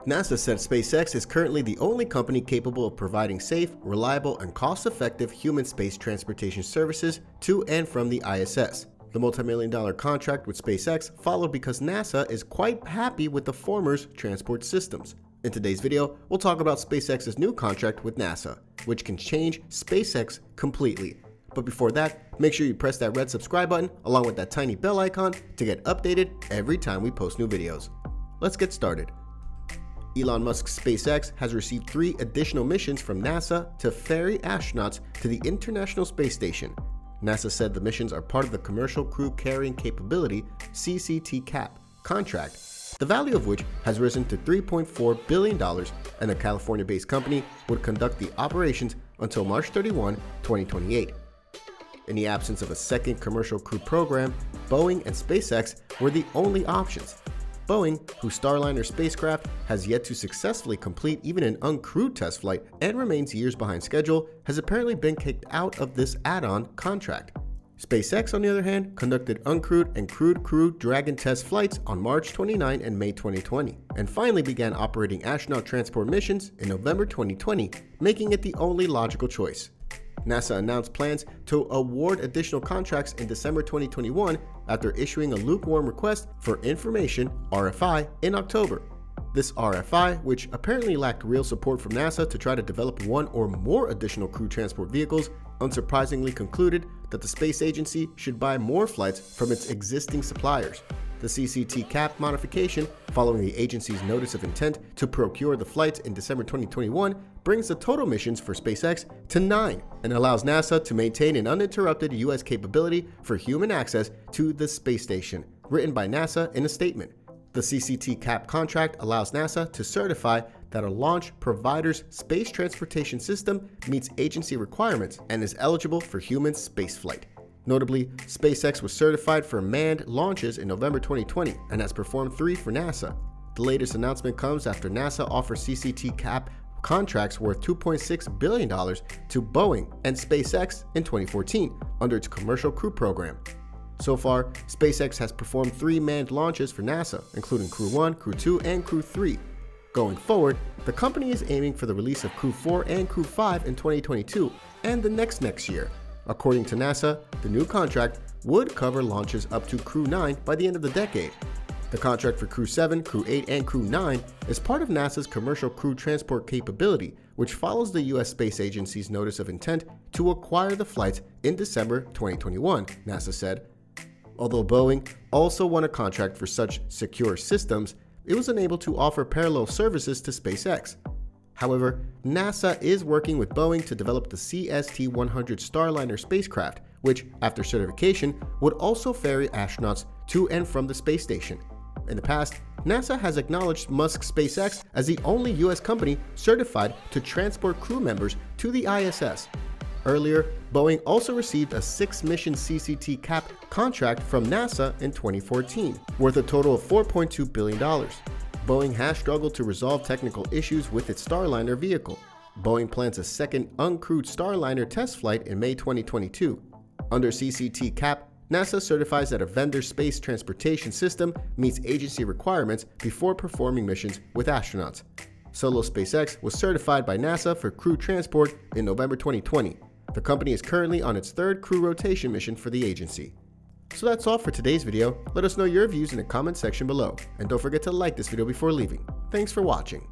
NASA said SpaceX is currently the only company capable of providing safe, reliable, and cost-effective human space transportation services to and from the ISS. The multimillion-dollar contract with SpaceX followed because NASA is quite happy with the former's transport systems. In today's video, we'll talk about SpaceX's new contract with NASA, which can change SpaceX completely. But before that, make sure you press that red subscribe button along with that tiny bell icon to get updated every time we post new videos. Let's get started. Elon Musk's SpaceX has received 3 additional missions from NASA to ferry astronauts to the International Space Station. NASA said the missions are part of the Commercial Crew Carrying Capability (CCT-CAP) contract, the value of which has risen to $3.4 billion, and the California-based company would conduct the operations until March 31, 2028. In the absence of a second commercial crew program, Boeing and SpaceX were the only options. Boeing, whose Starliner spacecraft has yet to successfully complete even an uncrewed test flight and remains years behind schedule, has apparently been kicked out of this add-on contract. SpaceX, on the other hand, conducted uncrewed and crewed Crew Dragon test flights on March 29 and May 2020, and finally began operating astronaut transport missions in November 2020, making it the only logical choice. NASA announced plans to award additional contracts in December 2021 after issuing a lukewarm request for information (RFI) in October. This RFI, which apparently lacked real support from NASA to try to develop one or more additional crew transport vehicles, unsurprisingly concluded that the space agency should buy more flights from its existing suppliers. The CCT-CAP modification, following the agency's notice of intent to procure the flights in December 2021, brings the total missions for SpaceX to 9 and allows NASA to maintain an uninterrupted U.S. capability for human access to the space station, written by NASA in a statement. The CCT-CAP contract allows NASA to certify that a launch provider's space transportation system meets agency requirements and is eligible for human spaceflight. Notably, SpaceX was certified for manned launches in November 2020 and has performed 3 for NASA. The latest announcement comes after NASA offered CCT-CAP contracts worth $2.6 billion to Boeing and SpaceX in 2014 under its Commercial Crew Program. So far, SpaceX has performed 3 manned launches for NASA, including Crew 1, Crew 2, and Crew 3. Going forward, the company is aiming for the release of Crew 4 and Crew 5 in 2022 and the next year. According to NASA, the new contract would cover launches up to Crew 9 by the end of the decade. The contract for Crew 7, Crew 8, and Crew 9 is part of NASA's Commercial Crew Transport capability, which follows the U.S. Space Agency's notice of intent to acquire the flights in December 2021, NASA said. Although Boeing also won a contract for such secure systems, it was unable to offer parallel services to SpaceX. However, NASA is working with Boeing to develop the CST-100 Starliner spacecraft, which, after certification, would also ferry astronauts to and from the space station. In the past, NASA has acknowledged Musk's SpaceX as the only U.S. company certified to transport crew members to the ISS. Earlier, Boeing also received a 6-mission CCT-CAP contract from NASA in 2014, worth a total of $4.2 billion. Boeing has struggled to resolve technical issues with its Starliner vehicle. Boeing plans a second uncrewed Starliner test flight in May 2022. Under CCT-CAP, NASA certifies that a vendor's space transportation system meets agency requirements before performing missions with astronauts. Solo SpaceX was certified by NASA for crew transport in November 2020. The company is currently on its 3rd crew rotation mission for the agency. So that's all for today's video. Let us know your views in the comment section below, and don't forget to like this video before leaving. Thanks for watching.